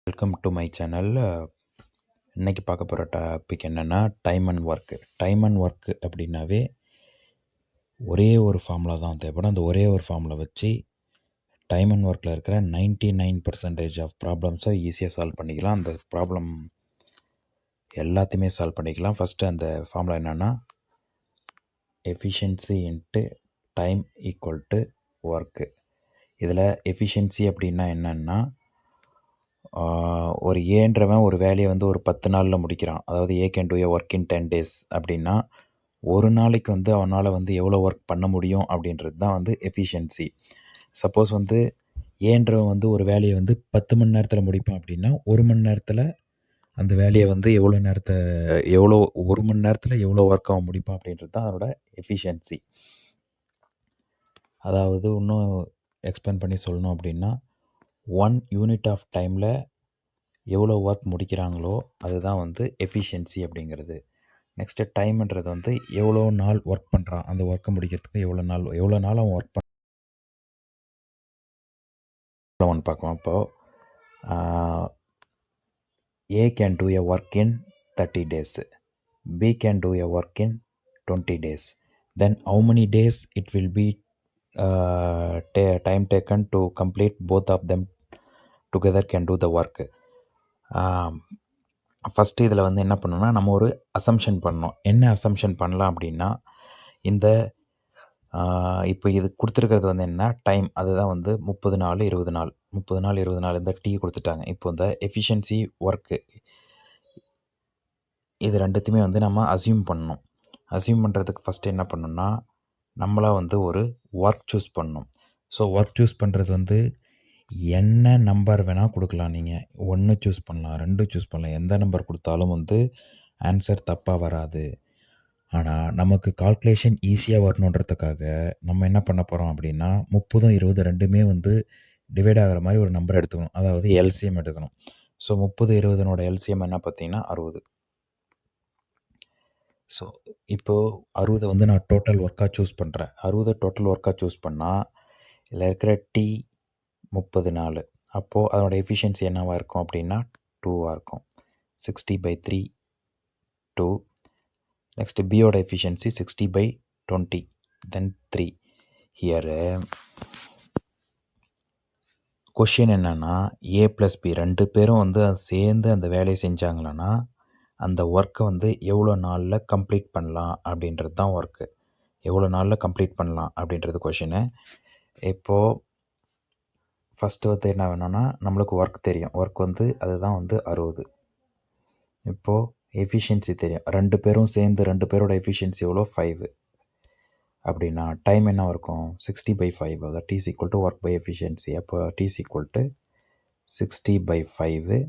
Welcome to my channel. இன்றைக்கி பார்க்க போகிற டாபிக் என்னென்னா time and work. Time and work அப்படின்னாவே ஒரே ஒரு ஃபார்முலா தான் தேவைப்படும். அந்த ஒரே ஒரு ஃபார்முலா வச்சு டைம் அண்ட் ஒர்க்கில் இருக்கிற 99% ஆஃப் ப்ராப்ளம்ஸை ஈஸியாக சால்வ் பண்ணிக்கலாம். அந்த ப்ராப்ளம் எல்லாத்தையுமே சால்வ் பண்ணிக்கலாம். ஃபஸ்ட்டு அந்த ஃபார்முலா என்னென்னா efficiency into time equal to work. இதில் எஃபிஷியன்சி அப்படின்னா என்னென்னா ஒரு ஏன்றவன் ஒரு வேலையை வந்து ஒரு 10 நாளில் முடிக்கிறான். அதாவது A can do a work in 10 days அப்படின்னா ஒரு நாளைக்கு வந்து அவனால் வந்து எவ்வளோ ஒர்க் பண்ண முடியும் அப்படின்றது தான் வந்து எஃபிஷியன்சி. சப்போஸ் வந்து ஏன்றவன் வந்து ஒரு வேலையை வந்து 10 மணி நேரத்தில் முடிப்பான் அப்படின்னா 1 மணி நேரத்தில் அந்த வேலையை வந்து எவ்வளோ 1 மணி நேரத்தில் எவ்வளோ ஒர்க் அவன் முடிப்பான் அப்படின்றது தான் அதனோட எஃபிஷியன்சி. அதாவது இன்னும் எக்ஸ்பிளைன் பண்ணி சொல்லணும் அப்படின்னா 1 யூனிட் ஆஃப் டைமில் எவ்வளோ ஒர்க் முடிக்கிறாங்களோ அதுதான் வந்து எஃபிஷியன்சி அப்படிங்கிறது. நெக்ஸ்ட்டு டைம்ன்றது வந்து எவ்வளோ நாள் ஒர்க் பண்ணுறான், அந்த ஒர்க்கை முடிக்கிறதுக்கு எவ்வளோ நாள் அவன் ஒர்க் ஒன்று பார்க்கலாம். இப்போது A can do a work in 30 days, B can do a work in 20 days. Then how many days it will be time taken to complete both of them together can do the work. First இதில் வந்து என்ன பண்ணணும்னா நம்ம ஒரு assumption பண்ணணும். என்ன assumption பண்ணலாம் அப்படின்னா இந்த இப்போ இது கொடுத்துருக்கிறது வந்து என்ன டைம், அதுதான் வந்து 30 நாள் 20 நாள் 30 நாள் 20 நாள் இந்த டீ கொடுத்துட்டாங்க. இப்போ இந்த எஃபிஷியன்சி ஒர்க்கு இது ரெண்டுத்தையுமே வந்து நம்ம அசியூம் பண்ணணும். அசியூம் பண்ணுறதுக்கு ஃபஸ்ட்டு என்ன பண்ணணும்னா நம்மளாக வந்து ஒரு ஒர்க் சூஸ் பண்ணணும். ஸோ ஒர்க் சூஸ் பண்ணுறது வந்து என்ன நம்பர் வேணால் கொடுக்கலாம். நீங்கள் 1 சூஸ் பண்ணலாம், 2 சூஸ் பண்ணலாம். எந்த நம்பர் கொடுத்தாலும் வந்து ஆன்சர் தப்பாக வராது. ஆனால் நமக்கு கால்குலேஷன் ஈஸியாக வரணுன்றதுக்காக நம்ம என்ன பண்ண போகிறோம் அப்படின்னா 30 20 ரெண்டுமே வந்து டிவைட் ஆகிற மாதிரி ஒரு நம்பர் எடுத்துக்கணும். அதாவது எல்சிஎம் எடுக்கணும். ஸோ 30 20 எல்சிஎம் என்ன பார்த்தீங்கன்னா 60. ஸோ இப்போது 60 வந்து நான் டோட்டல் ஒர்க்காக சூஸ் பண்ணுறேன். 60 டோட்டல் ஒர்க்காக சூஸ் பண்ணால் இதில் இருக்கிற டி 30 நாள். அப்போது அதனோட எஃபிஷியன்சி என்னவாக இருக்கும் அப்படின்னா 2ஆக இருக்கும். 60/3 2. நெக்ஸ்ட்டு பியோட எஃபிஷியன்சி 60/20 தென் 3. ஹியர் கொஷின் என்னென்னா ஏ ப்ளஸ் பி ரெண்டு பேரும் வந்து சேர்ந்து அந்த வேலையை செஞ்சாங்களன்னா அந்த ஒர்க்கை வந்து எவ்வளோ நாளில் கம்ப்ளீட் பண்ணலாம் அப்படின்றது தான் ஒர்க்கு. எவ்வளோ நாளில் கம்ப்ளீட் பண்ணலாம் அப்படின்றது கொஷினு. இப்போது ஃபஸ்ட்டு வந்து என்ன வேணும்னா நம்மளுக்கு ஒர்க் தெரியும். ஒர்க் வந்து அதுதான் வந்து 60. இப்போது எஃபிஷியன்சி தெரியும். ரெண்டு பேரும் சேர்ந்து ரெண்டு பேரோட எஃபிஷியன்சி எவ்வளோ 5 அப்படின்னா டைம் என்ன இருக்கும் 60/5. அதாவது T equal to work by efficiency. அப்போ டி ஈக்குவல் டு 60/5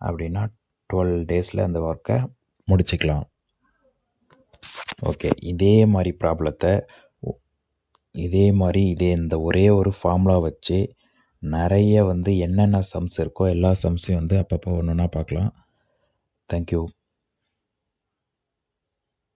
அப்படின்னா 12 daysல அந்த ஒர்க்கை முடிச்சுக்கலாம். ஓகே, இதே மாதிரி ப்ராப்ளத்தை இந்த ஒரே ஒரு ஃபார்முலா வச்சு நிறைய வந்து என்னென்ன சம்ஸ் இருக்கோ எல்லா சம்ஸையும் வந்து அப்பப்போ ஒன்று ஒன்றா பார்க்கலாம். தேங்க்யூ.